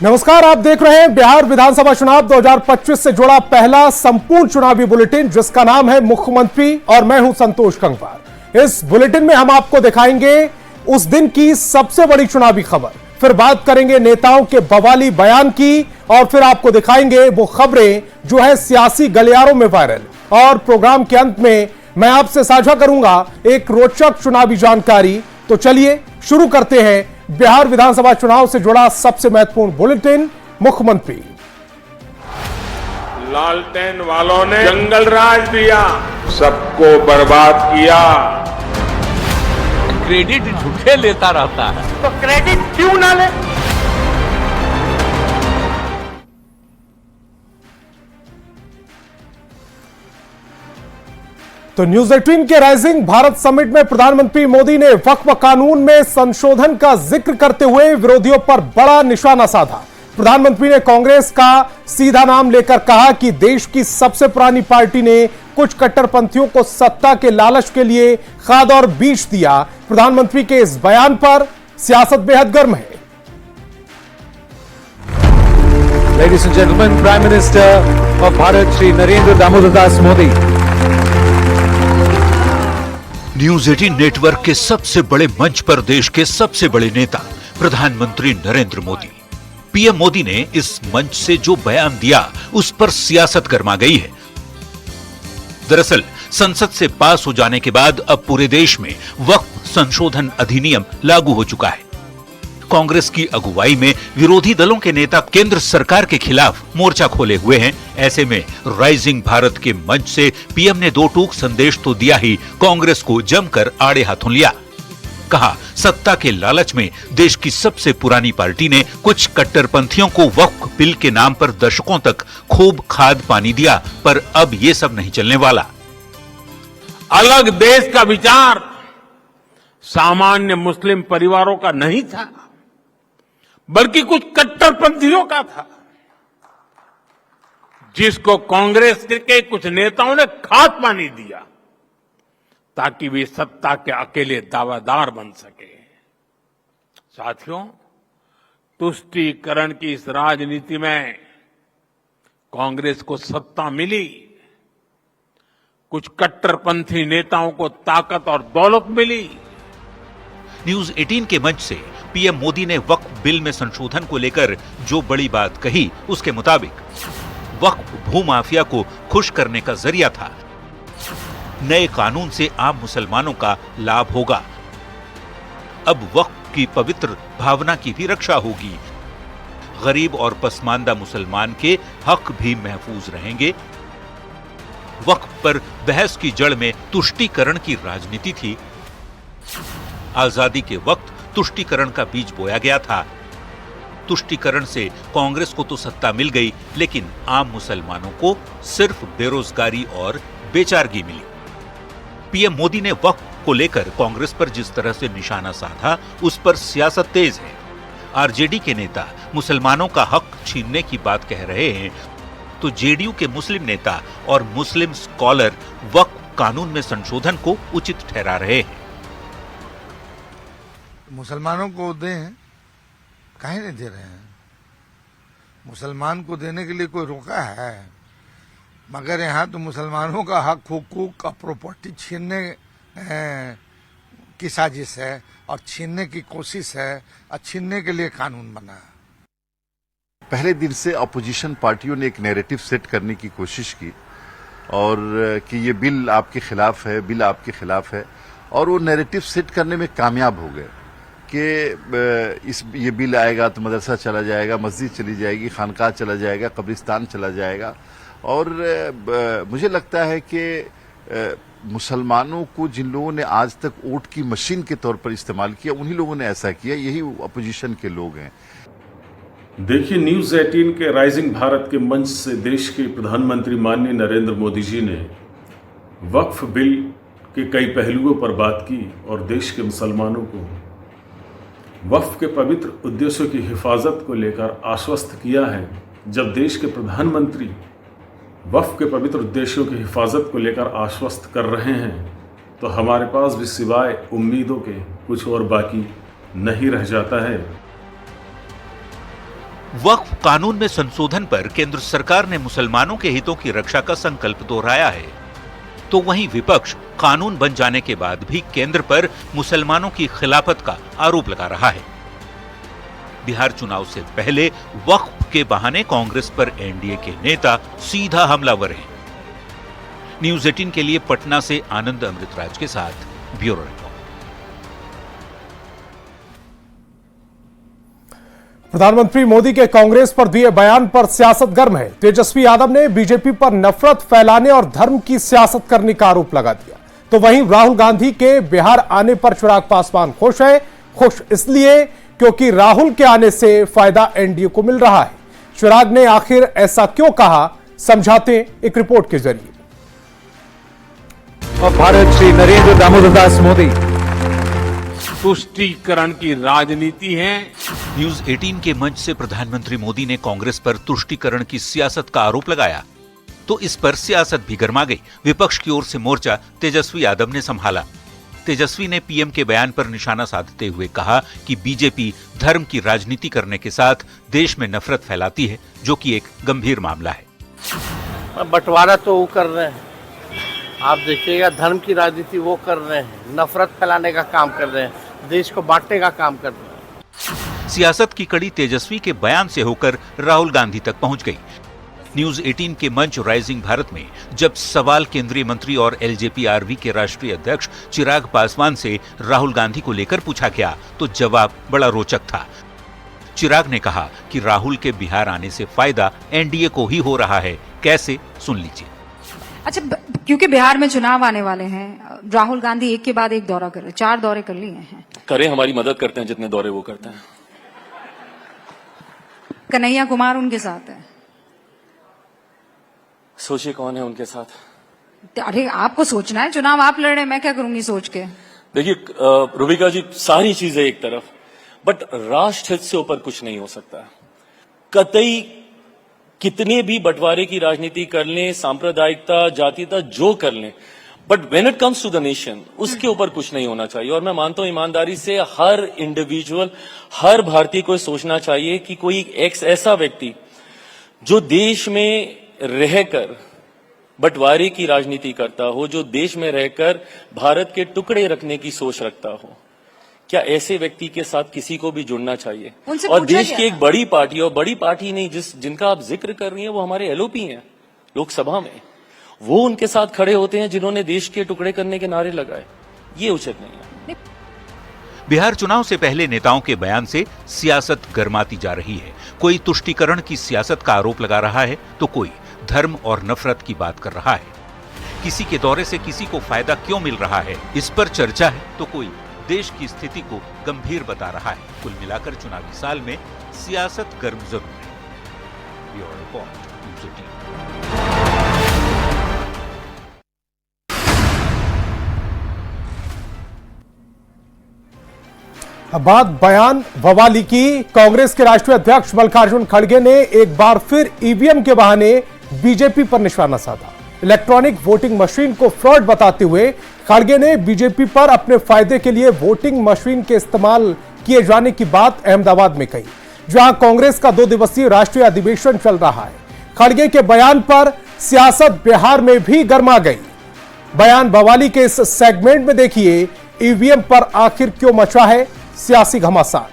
नमस्कार, आप देख रहे हैं बिहार विधानसभा चुनाव 2025 से जुड़ा पहला संपूर्ण चुनावी बुलेटिन, जिसका नाम है मुख्यमंत्री, और मैं हूं संतोष गंगवार। इस बुलेटिन में हम आपको दिखाएंगे उस दिन की सबसे बड़ी चुनावी खबर, फिर बात करेंगे नेताओं के बवाली बयान की, और फिर आपको दिखाएंगे वो खबरें जो है सियासी गलियारों में वायरल। और प्रोग्राम के अंत में मैं आपसे साझा करूंगा एक रोचक चुनावी जानकारी। तो चलिए शुरू करते हैं बिहार विधानसभा चुनाव से जुड़ा सबसे महत्वपूर्ण बुलेटिन, मुख्यमंत्री। लालटेन वालों ने जंगल राज दिया, सबको बर्बाद किया। क्रेडिट झूठे लेता रहता है, तो क्रेडिट क्यों ना ले? तो न्यूज 18 के राइजिंग भारत समिट में प्रधानमंत्री मोदी ने वक्फ कानून में संशोधन का जिक्र करते हुए विरोधियों पर बड़ा निशाना साधा। प्रधानमंत्री ने कांग्रेस का सीधा नाम लेकर कहा कि देश की सबसे पुरानी पार्टी ने कुछ कट्टरपंथियों को सत्ता के लालच के लिए खाद और बीज दिया। प्रधानमंत्री के इस बयान पर सियासत बेहद गर्म है। Ladies and gentlemen, Prime Minister of Bharat, Shri Narendra Damodar Das Modi. News 18 network के सबसे बड़े मंच पर देश के सबसे बड़े नेता प्रधानमंत्री नरेंद्र मोदी। पीएम मोदी ने इस मंच से जो बयान दिया, उस पर सियासत गरमा गई है। दरअसल संसद से पास हो जाने के बाद अब पूरे देश में वक्फ संशोधन अधिनियम लागू हो चुका है। कांग्रेस की अगुवाई में विरोधी दलों के नेता केंद्र सरकार के खिलाफ मोर्चा खोले हुए हैं। ऐसे में राइजिंग भारत के मंच से पीएम ने दो टूक संदेश तो दिया ही, कांग्रेस को जमकर आड़े हाथों लिया। कहा, सत्ता के लालच में देश की सबसे पुरानी पार्टी ने कुछ कट्टरपंथियों को वक्फ बिल के नाम पर दशकों तक खूब खाद पानी दिया, पर अब ये सब नहीं चलने वाला। अलग देश का विचार सामान्य मुस्लिम परिवारों का नहीं था, बल्कि कुछ कट्टरपंथियों का था, जिसको कांग्रेस के कुछ नेताओं ने खाद पानी दिया ताकि वे सत्ता के अकेले दावेदार बन सके। साथियों, तुष्टीकरण की इस राजनीति में कांग्रेस को सत्ता मिली, कुछ कट्टरपंथी नेताओं को ताकत और दौलत मिली। न्यूज 18 के मंच से पीएम मोदी ने वक्फ बिल में संशोधन को लेकर जो बड़ी बात कही, उसके मुताबिक वक्फ भूमाफिया को खुश करने का जरिया था। नए कानून से आम मुसलमानों का लाभ होगा। अब वक्फ की पवित्र भावना की भी रक्षा होगी। गरीब और पसमानदा मुसलमान के हक भी महफूज रहेंगे। वक्फ पर बहस की जड़ में तुष्टीकरण की राजनीति थी। आजादी के वक्त तुष्टीकरण का बीज बोया गया था। तुष्टीकरण से कांग्रेस को तो सत्ता मिल गई, लेकिन आम मुसलमानों को सिर्फ बेरोजगारी और बेचारगी मिली। पीएम मोदी ने वक्फ को लेकर कांग्रेस पर जिस तरह से निशाना साधा, उस पर सियासत तेज है। आरजेडी के नेता मुसलमानों का हक छीनने की बात कह रहे हैं, तो जेडीयू के मुस्लिम नेता और मुस्लिम स्कॉलर वक्फ कानून में संशोधन को उचित ठहरा रहे हैं। मुसलमानों को दें, काहे नहीं दे रहे हैं? मुसलमान को देने के लिए कोई रोका है? मगर यहाँ तो मुसलमानों का हक, हुकूक का प्रॉपर्टी छीनने की साजिश है और छीनने की कोशिश है और छीनने के लिए कानून बना है। पहले दिन से अपोजिशन पार्टियों ने एक नैरेटिव सेट करने की कोशिश की, और कि ये बिल आपके खिलाफ है, बिल आपके खिलाफ है, और वो नैरेटिव सेट करने में कामयाब हो गए कि ये बिल आएगा तो मदरसा चला जाएगा, मस्जिद चली जाएगी, खानकाह चला जाएगा, कब्रिस्तान चला जाएगा। और मुझे लगता है कि मुसलमानों को जिन लोगों ने आज तक वोट की मशीन के तौर पर इस्तेमाल किया, उन्हीं लोगों ने ऐसा किया। यही अपोजिशन के लोग हैं। देखिए, न्यूज 18 के राइजिंग भारत के मंच से देश के प्रधानमंत्री माननीय नरेंद्र मोदी जी ने वक्फ बिल के कई पहलुओं पर बात की और देश के मुसलमानों को वक्फ के पवित्र उद्देश्यों की हिफाजत को लेकर आश्वस्त किया है। जब देश के प्रधानमंत्री वक्फ के पवित्र उद्देश्यों की हिफाजत को लेकर आश्वस्त कर रहे हैं, तो हमारे पास भी सिवाय उम्मीदों के कुछ और बाकी नहीं रह जाता है। वक्फ कानून में संशोधन पर केंद्र सरकार ने मुसलमानों के हितों की रक्षा का संकल्प दोहराया है, तो वहीं विपक्ष कानून बन जाने के बाद भी केंद्र पर मुसलमानों की खिलाफत का आरोप लगा रहा है। बिहार चुनाव से पहले वक्फ के बहाने कांग्रेस पर एनडीए के नेता सीधा हमलावर हैं। न्यूज 18 के लिए पटना से आनंद अमृतराज के साथ ब्यूरो रिपोर्ट। प्रधानमंत्री मोदी के कांग्रेस पर दिए बयान पर सियासत गर्म है। तेजस्वी यादव ने बीजेपी पर नफरत फैलाने और धर्म की सियासत करने का आरोप लगा दिया, तो वहीं राहुल गांधी के बिहार आने पर चिराग पासवान खुश है। खुश इसलिए क्योंकि राहुल के आने से फायदा एनडीए को मिल रहा है। चिराग ने आखिर ऐसा क्यों कहा, समझाते एक रिपोर्ट के जरिए। भारत श्री नरेंद्र दामोदर दास मोदी। तुष्टीकरण की राजनीति है। न्यूज 18 के मंच से प्रधानमंत्री मोदी ने कांग्रेस पर तुष्टीकरण की सियासत का आरोप लगाया, तो इस पर सियासत भी गर्मा गई। विपक्ष की ओर से मोर्चा तेजस्वी यादव ने संभाला। तेजस्वी ने पीएम के बयान पर निशाना साधते हुए कहा कि बीजेपी धर्म की राजनीति करने के साथ देश में नफरत फैलाती है, जो कि एक गंभीर मामला है। बंटवारा तो वो कर रहे हैं, आप देखिएगा, धर्म की राजनीति वो कर रहे हैं, नफरत फैलाने का काम कर रहे हैं, देश को बांटने का काम कर रहे हैं। सियासत की कड़ी तेजस्वी के बयान से होकर राहुल गांधी तक पहुंच गई। न्यूज 18 के मंच राइजिंग भारत में जब सवाल केंद्रीय मंत्री और एलजेपी-आरवी के राष्ट्रीय अध्यक्ष चिराग पासवान से राहुल गांधी को लेकर पूछा गया, तो जवाब बड़ा रोचक था। चिराग ने कहा कि राहुल के बिहार आने से फायदा एनडीए को ही हो रहा है। कैसे, सुन लीजिए। अच्छा, क्योंकि बिहार में चुनाव आने वाले हैं, राहुल गांधी एक के बाद एक दौरा कर रहे, 4 दौरे कर लिए हैं। करें, हमारी मदद करते हैं, जितने दौरे वो करते हैं। कन्हैया कुमार उनके साथ है। सोचिए कौन है उनके साथ। अरे आपको सोचना है, चुनाव आप लड़ रहे, मैं क्या करूंगी सोच के। देखिए रुबिका जी, सारी चीजें एक तरफ, बट राष्ट्र हित से ऊपर कुछ नहीं हो सकता। कतई कितने भी बंटवारे की राजनीति कर लें, सांप्रदायिकता, जातीयता जो कर लें, but when it comes to the nation, उसके ऊपर कुछ नहीं होना चाहिए। और मैं मानता हूं ईमानदारी से हर इंडिविजुअल, हर भारतीय को सोचना चाहिए कि कोई एक ऐसा व्यक्ति जो देश में रहकर बंटवारे की राजनीति करता हो, जो देश में रहकर भारत के टुकड़े रखने की सोच रखता हो, क्या ऐसे व्यक्ति के साथ किसी को भी जुड़ना चाहिए? और देश की एक बड़ी पार्टी, और बड़ी पार्टी नहीं, जिनका आप जिक्र कर रही हैं, वो हमारे एलओपी हैं लोकसभा में, वो उनके साथ खड़े होते हैं जिन्होंने देश के टुकड़े करने के नारे लगाए। ये उचित नहीं है। बिहार चुनाव से पहले नेताओं के बयान से सियासत गर्माती जा रही है। कोई तुष्टीकरण की सियासत का आरोप लगा रहा है, तो कोई धर्म और नफरत की बात कर रहा है। किसी के दौरे से किसी को फायदा क्यों मिल रहा है, इस पर चर्चा है, तो कोई देश की स्थिति को गंभीर बता रहा है। कुल मिलाकर चुनावी साल में सियासत गर्म जरूर है। Bureau report, news 18। अब बात बयान बवाली की। कांग्रेस के राष्ट्रीय अध्यक्ष मल्लिकार्जुन खड़गे ने एक बार फिर ईवीएम के बहाने बीजेपी पर निशाना साधा। इलेक्ट्रॉनिक वोटिंग मशीन को फ्रॉड बताते हुए खड़गे ने बीजेपी पर अपने फायदे के लिए वोटिंग मशीन के इस्तेमाल किए जाने की बात अहमदाबाद में कही, जहां कांग्रेस का 2 दिवसीय राष्ट्रीय अधिवेशन चल रहा है। खड़गे के बयान पर सियासत बिहार में भी गर्मा गई। बयान बवाली के इस सेगमेंट में देखिए, ईवीएम पर आखिर क्यों मचा है सियासी घमासान।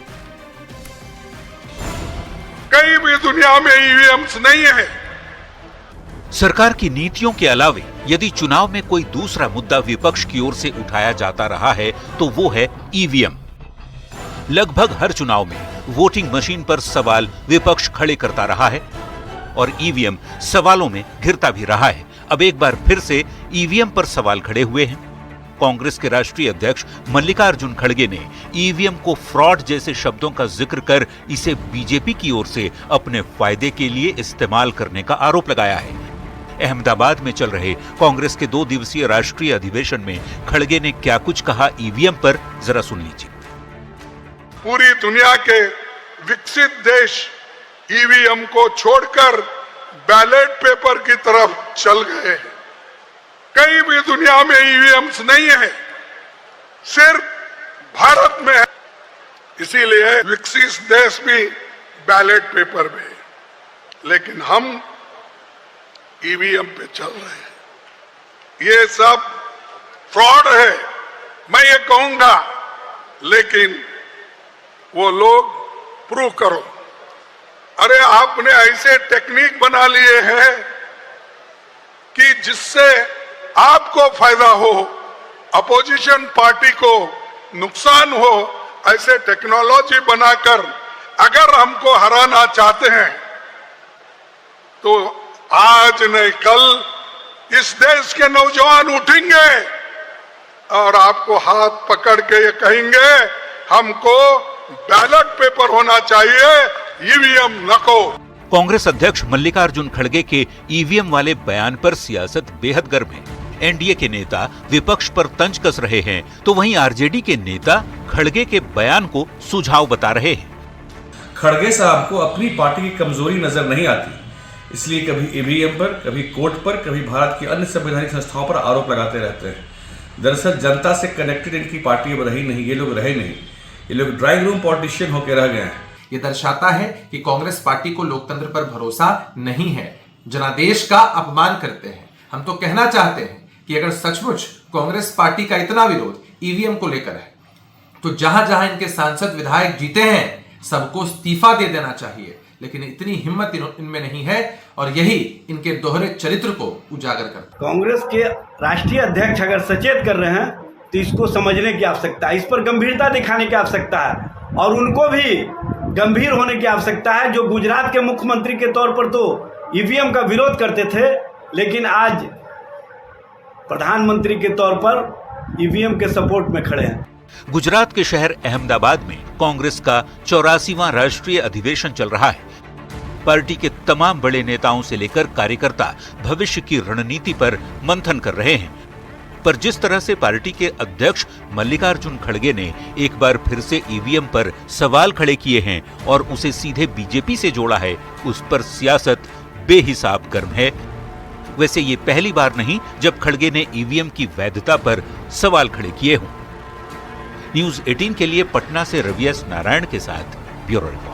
कहीं भी दुनिया में ईवीएम्स नहीं है। सरकार की नीतियों के अलावे यदि चुनाव में कोई दूसरा मुद्दा विपक्ष की ओर से उठाया जाता रहा है, तो वो है ईवीएम। लगभग हर चुनाव में वोटिंग मशीन पर सवाल विपक्ष खड़े करता रहा है और ईवीएम सवालों में घिरता भी रहा है। अब एक बार फिर से ईवीएम पर सवाल खड़े हुए हैं। कांग्रेस के राष्ट्रीय अध्यक्ष मल्लिकार्जुन खड़गे ने ईवीएम को फ्रॉड जैसे शब्दों का जिक्र कर इसे बीजेपी की ओर से अपने फायदे के लिए इस्तेमाल करने का आरोप लगाया है। अहमदाबाद में चल रहे कांग्रेस के 2 दिवसीय राष्ट्रीय अधिवेशन में खड़गे ने क्या कुछ कहा ईवीएम पर, जरा सुन लीजिए। पूरी दुनिया के विकसित देश ईवीएम को छोड़कर बैलेट पेपर की तरफ चल गए हैं। कहीं भी दुनिया में ईवीएम्स नहीं है, सिर्फ भारत में है। इसीलिए विकसित देश भी बैलेट पेपर में, लेकिन हम ईवीएम पे चल रहे हैं। ये सब फ्रॉड है, मैं ये कहूंगा, लेकिन वो लोग प्रूव करो। अरे आपने ऐसे टेक्निक बना लिए हैं कि जिससे आपको फायदा हो, अपोजिशन पार्टी को नुकसान हो, ऐसे टेक्नोलॉजी बनाकर अगर हमको हराना चाहते हैं तो आज नहीं कल इस देश के नौजवान उठेंगे और आपको हाथ पकड़ के ये कहेंगे हमको बैलेट पेपर होना चाहिए, ईवीएम नको। कांग्रेस अध्यक्ष मल्लिकार्जुन खड़गे के ईवीएम वाले बयान पर सियासत बेहद गर्म है। एनडीए के नेता विपक्ष पर तंज कस रहे हैं, तो वहीं आरजेडी के नेता खड़गे के बयान को सुझाव बता रहे हैं। खड़गे साहब को अपनी पार्टी की कमजोरी नजर नहीं आती, इसलिए कभी ईवीएम पर, कभी कोर्ट पर, कभी भारत की अन्य संवैधानिक संस्थाओं पर आरोप लगाते रहते हैं। दरअसल जनता से कनेक्टेड इनकी पार्टी अब रही नहीं, ये लोग रहे नहीं, ये लोग ड्राइंग रूम पॉलिटिशियन होकर रह गए हैं। ये दर्शाता है कि कांग्रेस पार्टी को लोकतंत्र पर भरोसा नहीं है, जनादेश का अपमान करते हैं। हम तो कहना चाहते हैं कि अगर सचमुच कांग्रेस पार्टी का इतना विरोध ईवीएम को लेकर है, तो जहां जहां इनके सांसद विधायक जीते हैं सबको इस्तीफा दे देना चाहिए, लेकिन इतनी हिम्मत इनमें नहीं है और यही इनके दोहरे चरित्र को उजागर करता है। कांग्रेस के राष्ट्रीय अध्यक्ष अगर सचेत कर रहे हैं तो इसको समझने की आवश्यकता है, इस पर गंभीरता दिखाने की आवश्यकता है और उनको भी गंभीर होने की आवश्यकता है। जो गुजरात के मुख्यमंत्री के तौर पर तो ईवीएम का विरोध करते थे, लेकिन आज प्रधानमंत्री के तौर पर ईवीएम के सपोर्ट में खड़े हैं। गुजरात के शहर अहमदाबाद में कांग्रेस का 84वां राष्ट्रीय अधिवेशन चल रहा है। पार्टी के तमाम बड़े नेताओं से लेकर कार्यकर्ता भविष्य की रणनीति पर मंथन कर रहे हैं, पर जिस तरह से पार्टी के अध्यक्ष मल्लिकार्जुन खड़गे ने एक बार फिर से ईवीएम पर सवाल खड़े किए हैं और उसे सीधे बीजेपी से जोड़ा है, उस पर सियासत बेहिसाब गर्म है। वैसे ये पहली बार नहीं जब खड़गे ने ईवीएम की वैधता पर सवाल खड़े किए हों। न्यूज 18 के लिए पटना से रवि एस नारायण के साथ ब्यूरो रिपोर्ट।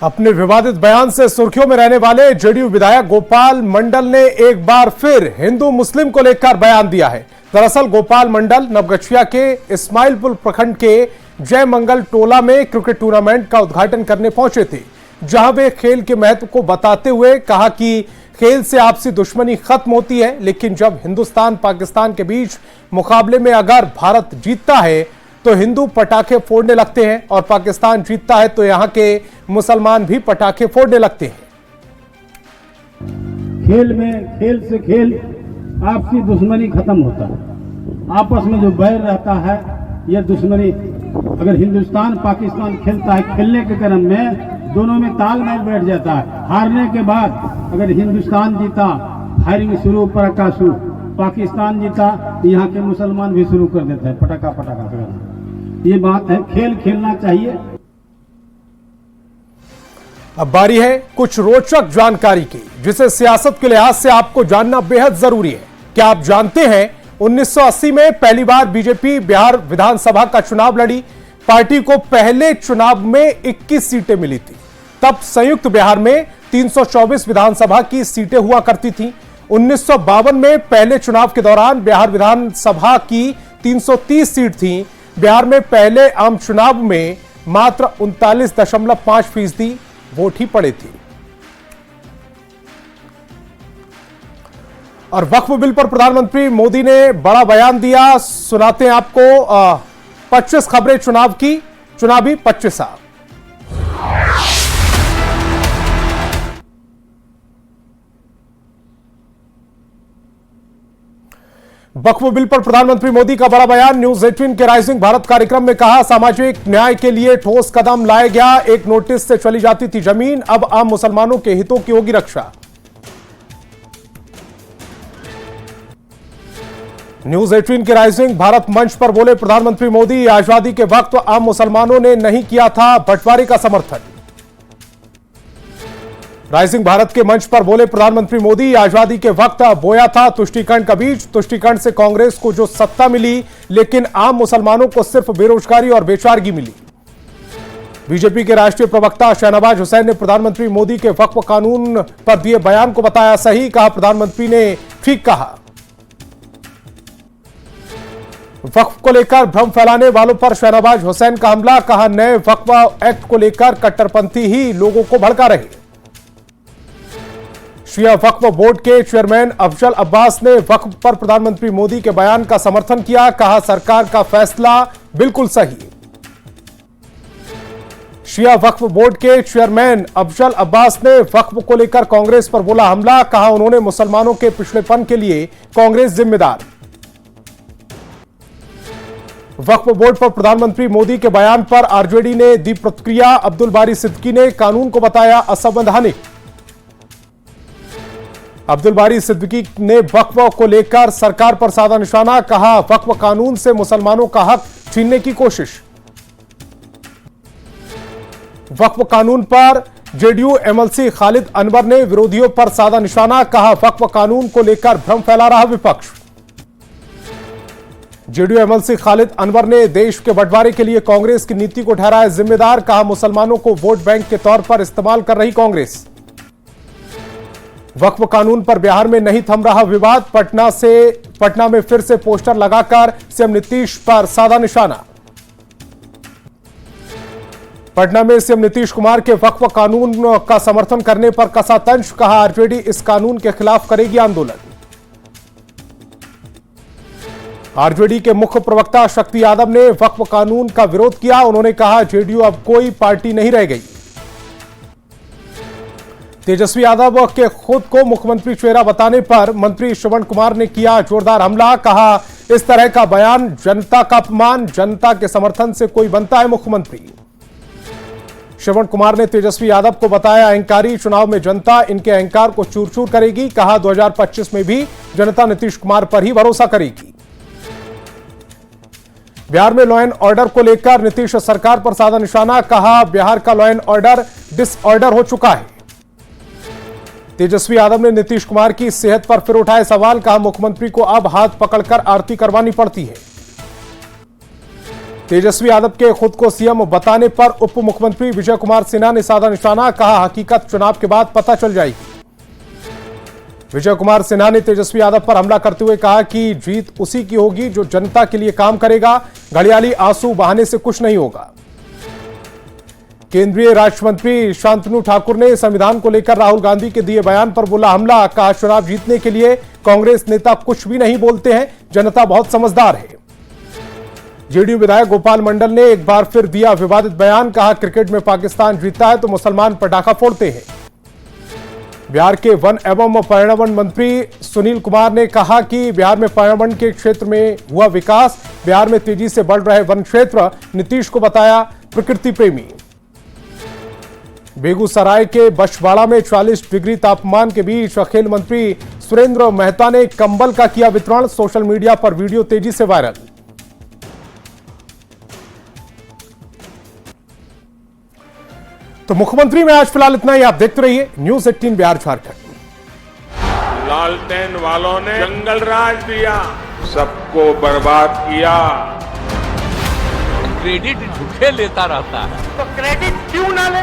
अपने विवादित बयान से सुर्खियों में रहने वाले जेडीयू विधायक गोपाल मंडल ने एक बार फिर हिंदू मुस्लिम को लेकर बयान दिया है। दरअसल गोपाल मंडल नवगछिया के इस्माइलपुर प्रखंड के जय मंगल टोला में क्रिकेट टूर्नामेंट का उद्घाटन करने पहुंचे थे, जहां वे खेल के महत्व को बताते हुए कहा कि खेल से आपसी दुश्मनी खत्म होती है, लेकिन जब हिंदुस्तान पाकिस्तान के बीच मुकाबले में अगर भारत जीतता है तो हिंदू पटाखे फोड़ने लगते हैं और पाकिस्तान जीतता है तो यहां के मुसलमान भी पटाखे फोड़ने लगते हैं। खेल से खेल आपसी दुश्मनी खत्म होता है। आपस में जो बैर रहता है, यह दुश्मनी अगर हिंदुस्तान पाकिस्तान खेलता है, खेलने के क्रम में दोनों में तालमेल बैठ जाता है। हारने के बाद अगर हिंदुस्तान जीता, फायरिंग शुरू, पटाखा शुरू, पाकिस्तान जीता, यहाँ के मुसलमान भी शुरू कर देते हैं पटाखा करना। ये बात है, खेल खेलना चाहिए। अब बारी है कुछ रोचक जानकारी की, जिसे सियासत के लिहाज से आपको जानना बेहद जरूरी है। क्या आप जानते हैं 1980 में पहली बार बीजेपी बिहार विधानसभा का चुनाव लड़ी। पार्टी को पहले चुनाव में 21 सीटें मिली थी। तब संयुक्त बिहार में 324 विधानसभा की सीटें हुआ करती थीं। 1952 में पहले चुनाव के दौरान बिहार विधानसभा की 330 सीट थी। बिहार में पहले आम चुनाव में मात्र 39.5% वोट ही पड़े थे। और वक्फ बिल पर प्रधानमंत्री मोदी ने बड़ा बयान दिया, सुनाते हैं आपको 25 खबरें चुनाव की, चुनावी 25 साल। वक्फ बिल पर प्रधानमंत्री मोदी का बड़ा बयान। न्यूज 18 के राइजिंग भारत कार्यक्रम में कहा, सामाजिक न्याय के लिए ठोस कदम लाया गया। एक नोटिस से चली जाती थी जमीन, अब आम मुसलमानों के हितों की होगी रक्षा। न्यूज 18 के राइजिंग भारत मंच पर बोले प्रधानमंत्री मोदी, आजादी के वक्त आम मुसलमानों ने नहीं किया था बंटवारे का समर्थन। राइजिंग भारत के मंच पर बोले प्रधानमंत्री मोदी, आजादी के वक्त बोया था तुष्टीकरण का बीज। तुष्टीकरण से कांग्रेस को जो सत्ता मिली, लेकिन आम मुसलमानों को सिर्फ बेरोजगारी और बेचारगी मिली। बीजेपी के राष्ट्रीय प्रवक्ता शहनवाज हुसैन ने प्रधानमंत्री मोदी के वक्फ कानून पर दिए बयान को बताया सही, कहा प्रधानमंत्री ने ठीक कहा। वक्फ को लेकर भ्रम फैलाने वालों पर शहनवाज हुसैन का हमला, कहा नए वक्फ एक्ट को लेकर कट्टरपंथी ही लोगों को भड़का रहे। शिया वक्फ बोर्ड के चेयरमैन अफजल अब्बास ने वक्फ पर प्रधानमंत्री मोदी के बयान का समर्थन किया, कहा सरकार का फैसला बिल्कुल सही। शिया वक्फ बोर्ड के चेयरमैन अफजल अब्बास ने वक्फ को लेकर कांग्रेस पर बोला हमला, कहा उन्होंने मुसलमानों के पिछड़ेपन के लिए कांग्रेस जिम्मेदार। वक्फ बोर्ड पर प्रधानमंत्री मोदी के बयान पर आरजेडी ने दी प्रतिक्रिया, अब्दुल बारी सिद्दीकी ने कानून को बताया असंवैधानिक। अब्दुल बारी सिद्दीकी ने वक्फ को लेकर सरकार पर साधा निशाना, कहा वक्फ कानून से मुसलमानों का हक छीनने की कोशिश। वक्फ कानून पर जेडीयू एमएलसी खालिद अनवर ने विरोधियों पर साधा निशाना, कहा वक्फ कानून को लेकर भ्रम फैला रहा विपक्ष। जेडीयू एमएलसी खालिद अनवर ने देश के बंटवारे के लिए कांग्रेस की नीति को ठहराया जिम्मेदार, कहा मुसलमानों को वोट बैंक के तौर पर इस्तेमाल कर रही कांग्रेस। वक्फ कानून पर बिहार में नहीं थम रहा विवाद, पटना में फिर से पोस्टर लगाकर सीएम नीतीश पर साधा निशाना। पटना में सीएम नीतीश कुमार के वक्फ कानून का समर्थन करने पर कसा तंज, कहा आरजेडी इस कानून के खिलाफ करेगी आंदोलन। आरजेडी के मुख्य प्रवक्ता शक्ति यादव ने वक्फ कानून का विरोध किया, उन्होंने कहा जेडीयू अब कोई पार्टी नहीं रह गई। तेजस्वी यादव के खुद को मुख्यमंत्री चेहरा बताने पर मंत्री श्रवण कुमार ने किया जोरदार हमला, कहा इस तरह का बयान जनता का अपमान, जनता के समर्थन से कोई बनता है मुख्यमंत्री। श्रवण कुमार ने तेजस्वी यादव को बताया अहंकारी, चुनाव में जनता इनके अहंकार को चूर चूर करेगी, कहा 2025 में भी जनता नीतीश कुमार पर ही भरोसा करेगी। बिहार में लॉ एंड ऑर्डर को लेकर नीतीश सरकार पर साधा निशाना, कहा बिहार का लॉ एंड ऑर्डर डिसऑर्डर हो चुका है। तेजस्वी यादव ने नीतीश कुमार की सेहत पर फिर उठाए सवाल, कहा मुख्यमंत्री को अब हाथ पकड़कर आरती करवानी पड़ती है। तेजस्वी यादव के खुद को सीएम बताने पर उप मुख्यमंत्री विजय कुमार सिन्हा ने साधा निशाना, कहा हकीकत चुनाव के बाद पता चल जाएगी। विजय कुमार सिन्हा ने तेजस्वी यादव पर हमला करते हुए कहा कि जीत उसी की होगी जो जनता के लिए काम करेगा, घड़ियाली आंसू बहाने से कुछ नहीं होगा। केंद्रीय राज्य मंत्री शांतनु ठाकुर ने संविधान को लेकर राहुल गांधी के दिए बयान पर बोला हमला, कहा चुनाव जीतने के लिए कांग्रेस नेता कुछ भी नहीं बोलते हैं, जनता बहुत समझदार है। जेडीयू विधायक गोपाल मंडल ने एक बार फिर दिया विवादित बयान, कहा क्रिकेट में पाकिस्तान जीतता है तो मुसलमान पटाखा फोड़ते हैं। बिहार के वन एवं पर्यावरण मंत्री सुनील कुमार ने कहा कि बिहार में पर्यावरण के क्षेत्र में हुआ विकास, बिहार में तेजी से बढ़ रहे वन क्षेत्र, नीतीश को बताया प्रकृति प्रेमी। बेगूसराय के बछवाड़ा में 40 डिग्री तापमान के बीच खेल मंत्री सुरेंद्र मेहता ने कंबल का किया वितरण, सोशल मीडिया पर वीडियो तेजी से वायरल। तो मुख्यमंत्री में आज फिलहाल इतना ही, आप देखते रहिए न्यूज़ 18 बिहार झारखंड। लालटेन वालों ने जंगल राज दिया, सबको बर्बाद किया। क्रेडिट झूठे लेता रहता है, तो क्रेडिट क्यों ना ले?